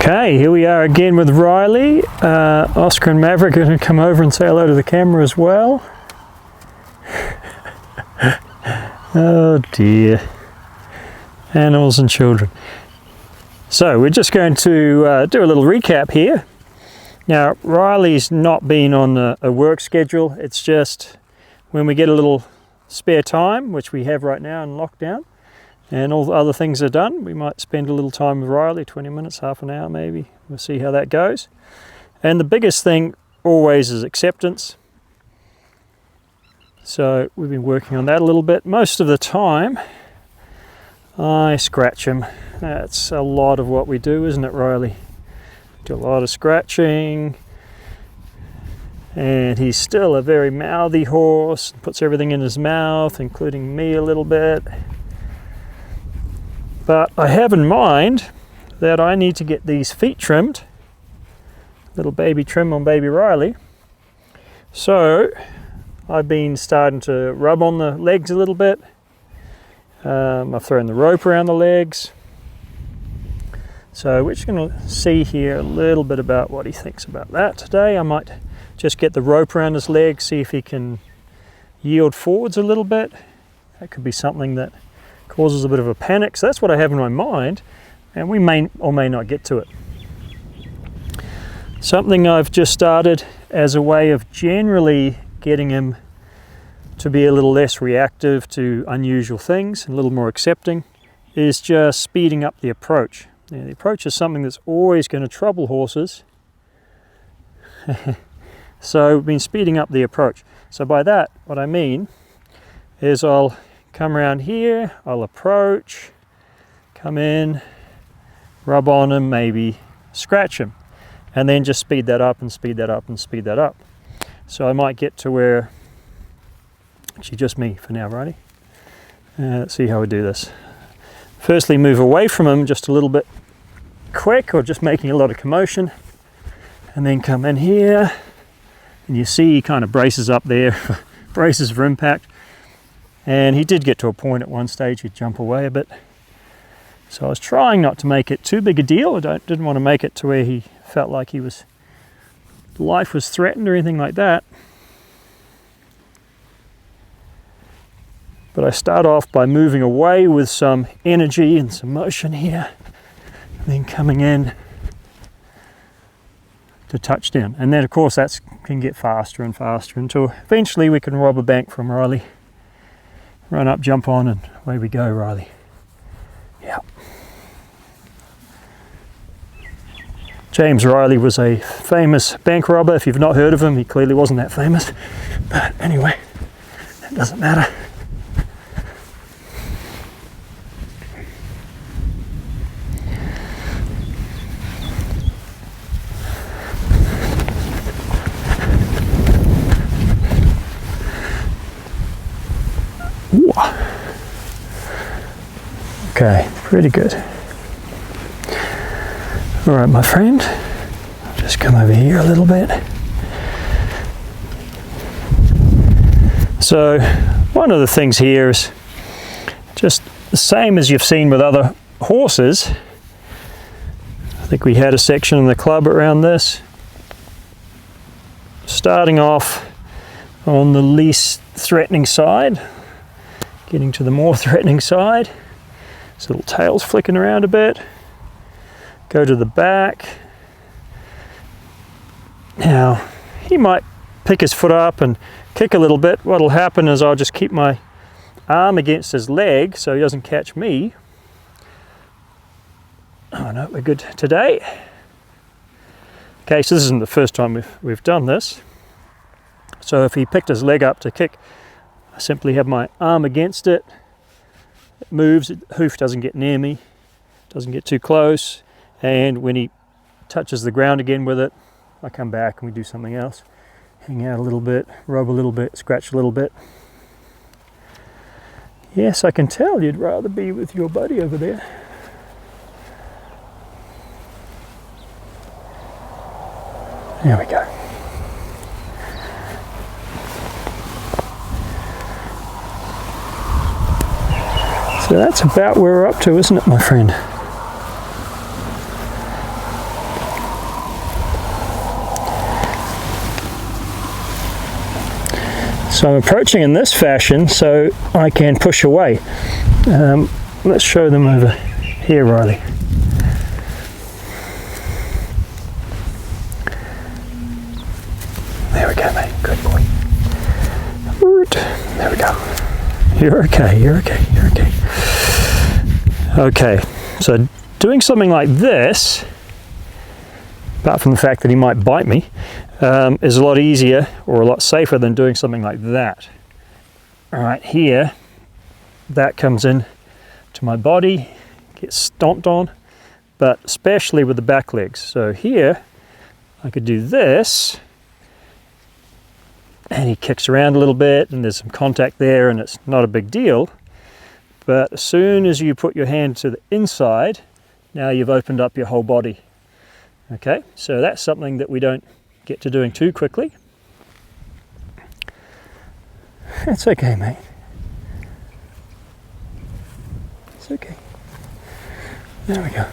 Okay, here we are again with Riley. Oscar and Maverick are going to come over and say hello to the camera as well. Oh dear. Animals and children. So we're just going to do a little recap here. Now Riley's not been on a work schedule. It's just when we get a little spare time, which we have right now in lockdown, and all the other things are done, we might spend a little time with Riley, 20 minutes, half an hour maybe. We'll see how that goes. And the biggest thing always is acceptance. So we've been working on that a little bit. Most of the time I scratch him. That's a lot of what we do, isn't it, Riley? Do a lot of scratching. And he's still a very mouthy horse, puts everything in his mouth, including me a little bit. But I have in mind that I need to get these feet trimmed. Little baby trim on baby Riley. So I've been starting to rub on the legs a little bit. I've thrown the rope around the legs. So we're just going to see here a little bit about what he thinks about that today. I might just get the rope around his legs, see if he can yield forwards a little bit. That could be something that causes a bit of a panic. So that's what I have in my mind, and we may or may not get to it. Something I've just started as a way of generally getting him to be a little less reactive to unusual things and a little more accepting is just speeding up the approach. Now, the approach is something that's always going to trouble horses. So we've been speeding up the approach. So by that, what I mean is I'll come around here, I'll approach, come in, rub on him, maybe scratch him, and then just speed that up and speed that up and speed that up. So I might get to where, actually just me for now, righty? Let's see how we do this. Firstly, move away from him just a little bit quick, or just making a lot of commotion, and then come in here, and you see he kind of braces up there, braces for impact. And he did get to a point at one stage he'd jump away a bit. So I was trying not to make it too big a deal. I didn't want to make it to where he felt like life was threatened or anything like that. But I start off by moving away with some energy and some motion here, and then coming in to touchdown. And then of course that can get faster and faster until eventually we can rob a bank from Riley. Run up, jump on, and away we go, Riley. Yeah. James Riley was a famous bank robber. If you've not heard of him, he clearly wasn't that famous. But anyway, that doesn't matter. Okay, pretty good. All right, my friend, I'll just come over here a little bit. So one of the things here is just the same as you've seen with other horses. I think we had a section in the club around this. Starting off on the least threatening side, getting to the more threatening side. His little tail's flicking around a bit. Go to the back. Now, he might pick his foot up and kick a little bit. What'll happen is I'll just keep my arm against his leg so he doesn't catch me. Oh no, we're good today. Okay, so this isn't the first time we've done this. So if he picked his leg up to kick, I simply have my arm against it. It moves, the hoof doesn't get near me, doesn't get too close, and when he touches the ground again with it, I come back and we do something else. Hang out a little bit, rub a little bit, scratch a little bit. Yes, I can tell you'd rather be with your buddy over there. There we go. So that's about where we're up to, isn't it, my friend? So I'm approaching in this fashion so I can push away. Let's show them over here, Riley. There we go, mate. Good boy. There we go. You're okay, you're okay, you're okay. Okay, so doing something like this, apart from the fact that he might bite me, is a lot easier or a lot safer than doing something like that. All right, here, that comes in to my body, gets stomped on, but especially with the back legs. So here, I could do this, and he kicks around a little bit, and there's some contact there, and it's not a big deal. But as soon as you put your hand to the inside, now you've opened up your whole body. Okay, so that's something that we don't get to doing too quickly. It's okay, mate. It's okay. There we go.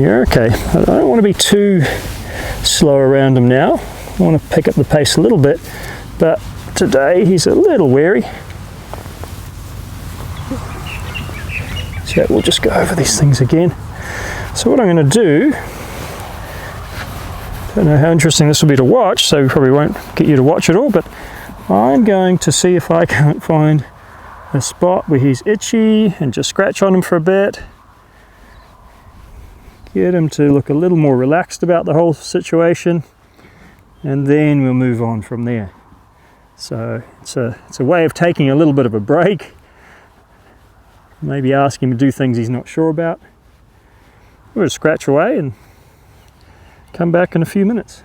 You're okay. I don't want to be too slow around him now. I want to pick up the pace a little bit, but today he's a little wary. So we'll just go over these things again. So what I'm going to do, don't know how interesting this will be to watch, so we probably won't get you to watch it all, but I'm going to see if I can't find a spot where he's itchy and just scratch on him for a bit. Get him to look a little more relaxed about the whole situation, and then we'll move on from there. So it's a way of taking a little bit of a break, maybe ask him to do things he's not sure about. We'll scratch away and come back in a few minutes.